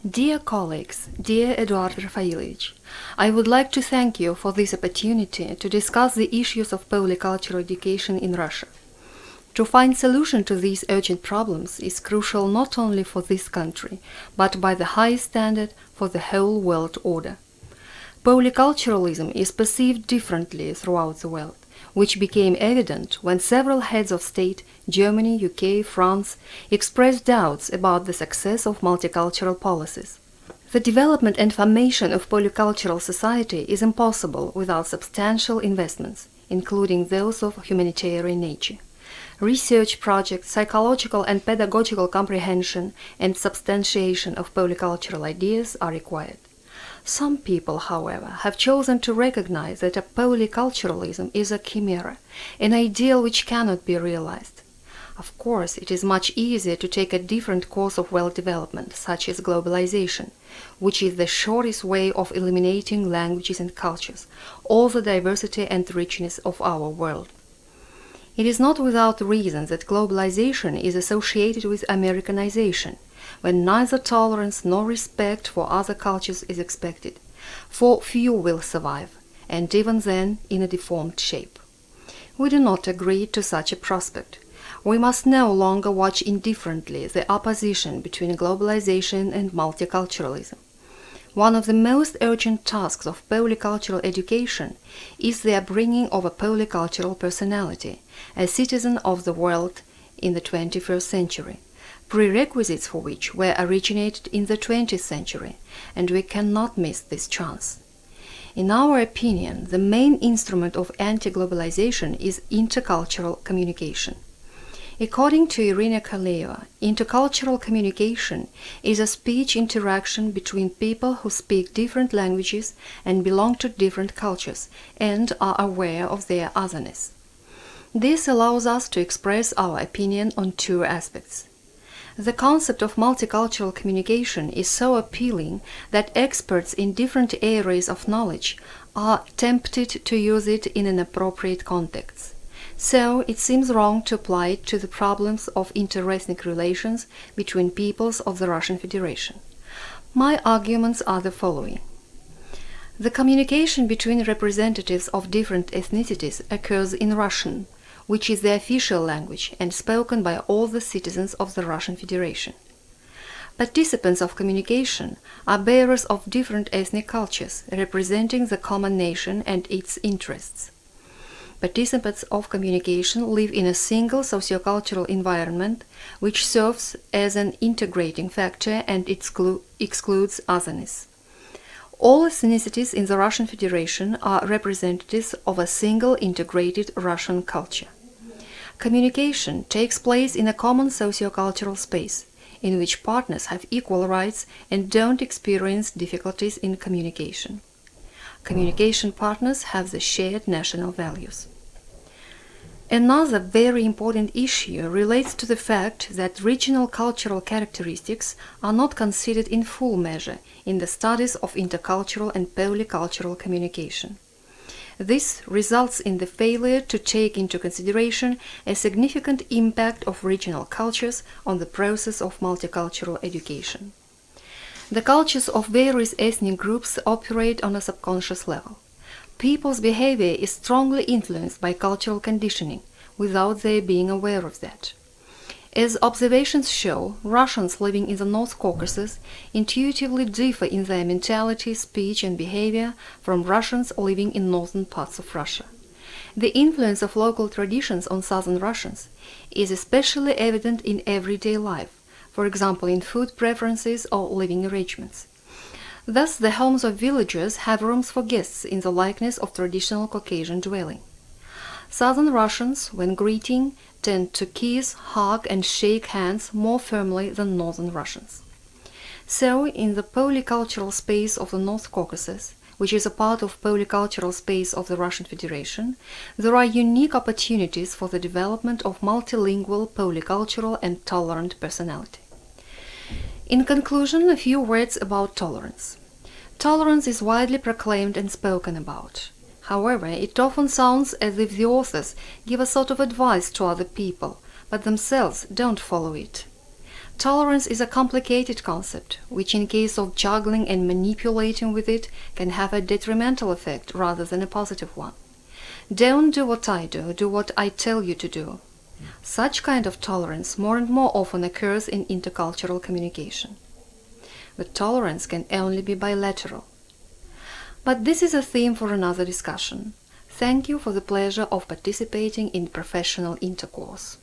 Dear colleagues, dear Eduard Rafailovich, I would like to thank you for this opportunity to discuss the issues of polycultural education in Russia. To find solution to these urgent problems is crucial not only for this country, but by the highest standard for the whole world order. Polyculturalism is perceived differently throughout the world, which became evident when several heads of state, Germany, UK, France, expressed doubts about the success of multicultural policies. The development and formation of polycultural society is impossible without substantial investments, including those of humanitarian nature. Research projects, psychological and pedagogical comprehension, and substantiation of polycultural ideas are required. Some people, however, have chosen to recognize that a polyculturalism is a chimera, an ideal which cannot be realized. Of course, it is much easier to take a different course of world development, such as globalization, which is the shortest way of eliminating languages and cultures, all the diversity and richness of our world. It is not without reason that globalization is associated with Americanization, when neither tolerance nor respect for other cultures is expected, for few will survive, and even then in a deformed shape. We do not agree to such a prospect. We must no longer watch indifferently the opposition between globalization and multiculturalism. One of the most urgent tasks of polycultural education is the upbringing of a polycultural personality, a citizen of the world in the 21st century, prerequisites for which were originated in the 20th century, and we cannot miss this chance. In our opinion, the main instrument of anti-globalization is intercultural communication. According to Irina Kaleva, intercultural communication is a speech interaction between people who speak different languages and belong to different cultures and are aware of their otherness. This allows us to express our opinion on two aspects. The concept of multicultural communication is so appealing that experts in different areas of knowledge are tempted to use it in an appropriate context. So it seems wrong to apply it to the problems of interethnic relations between peoples of the Russian Federation. My arguments are the following. The communication between representatives of different ethnicities occurs in Russian, which is the official language and spoken by all the citizens of the Russian Federation. Participants of communication are bearers of different ethnic cultures, representing the common nation and its interests. Participants of communication live in a single sociocultural environment which serves as an integrating factor and excludes otherness. All ethnicities in the Russian Federation are representatives of a single integrated Russian culture. Communication takes place in a common sociocultural space, in which partners have equal rights and don't experience difficulties in communication. Communication partners have the shared national values. Another very important issue relates to the fact that regional cultural characteristics are not considered in full measure in the studies of intercultural and polycultural communication. This results in the failure to take into consideration a significant impact of regional cultures on the process of multicultural education. The cultures of various ethnic groups operate on a subconscious level. People's behavior is strongly influenced by cultural conditioning, without their being aware of that. As observations show, Russians living in the North Caucasus intuitively differ in their mentality, speech, and behavior from Russians living in northern parts of Russia. The influence of local traditions on southern Russians is especially evident in everyday life, for example in food preferences or living arrangements. Thus, the homes of villagers have rooms for guests in the likeness of traditional Caucasian dwelling. Southern Russians, when greeting, tend to kiss, hug, and shake hands more firmly than Northern Russians. So, in the polycultural space of the North Caucasus, which is a part of polycultural space of the Russian Federation, there are unique opportunities for the development of multilingual, polycultural, and tolerant personality. In conclusion, a few words about tolerance. Tolerance is widely proclaimed and spoken about. However, it often sounds as if the authors give a sort of advice to other people, but themselves don't follow it. Tolerance is a complicated concept, which in case of juggling and manipulating with it can have a detrimental effect rather than a positive one. Don't do what I do what I tell you to do. Such kind of tolerance more and more often occurs in intercultural communication. But tolerance can only be bilateral. But this is a theme for another discussion. Thank you for the pleasure of participating in professional intercourse.